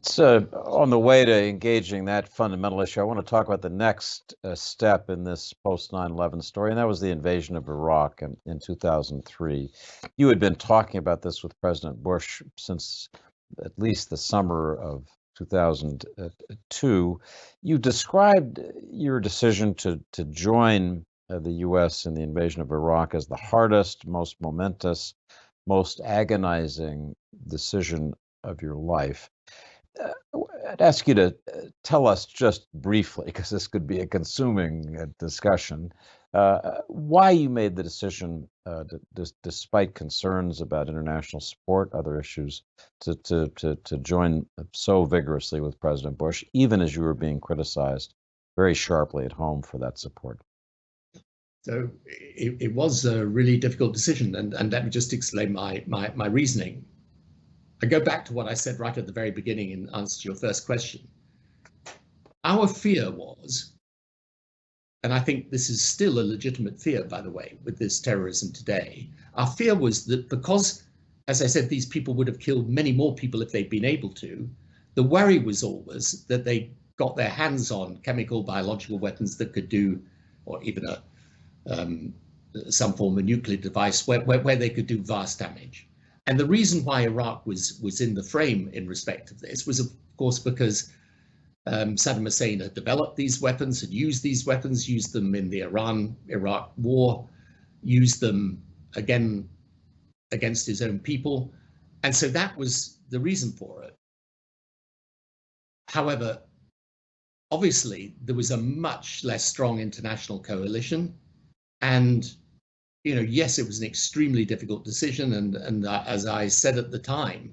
So, on the way to engaging that fundamental issue, I want to talk about the next step in this post 9/11 story, and that was the invasion of Iraq in 2003. You had been talking about this with President Bush since at least the summer of 2002. You described your decision to join the U.S. in the invasion of Iraq as the hardest, most momentous, most agonizing decision of your life. Uh, I'd ask you to tell us just briefly, because this could be a consuming discussion, why you made the decision, despite concerns about international support, other issues, to join so vigorously with President Bush, even as you were being criticized very sharply at home for that support. So it was a really difficult decision, and let me just explain my reasoning. I go back to what I said right at the very beginning in answer to your first question. Our fear was, and I think this is still a legitimate fear, by the way, with this terrorism today, our fear was that because, as I said, these people would have killed many more people if they'd been able to, the worry was always that they got their hands on chemical, biological weapons that could do, or even some form of nuclear device where they could do vast damage. And the reason why Iraq was in the frame in respect of this was, of course, because Saddam Hussein had developed these weapons, had used these weapons, used them in the Iran-Iraq war, used them again against his own people. And so that was the reason for it. However, obviously, there was a much less strong international coalition. And yes, it was an extremely difficult decision, and as I said at the time,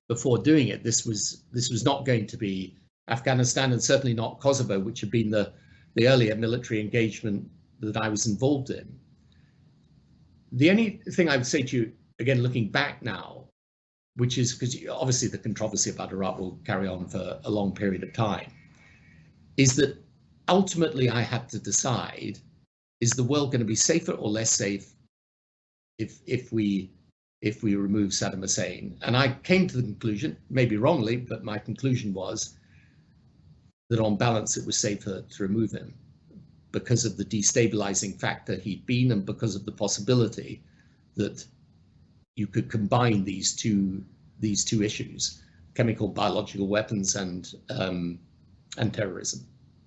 before doing it, this was not going to be Afghanistan, and certainly not Kosovo, which had been the earlier military engagement that I was involved in. The only thing I would say to you, again, looking back now, which is because obviously the controversy about Iraq will carry on for a long period of time, is that ultimately I had to decide, is the world going to be safer or less safe if we remove Saddam Hussein? And I came to the conclusion, maybe wrongly, but my conclusion was that on balance it was safer to remove him because of the destabilizing factor he'd been, and because of the possibility that you could combine these two issues, chemical, biological weapons and terrorism.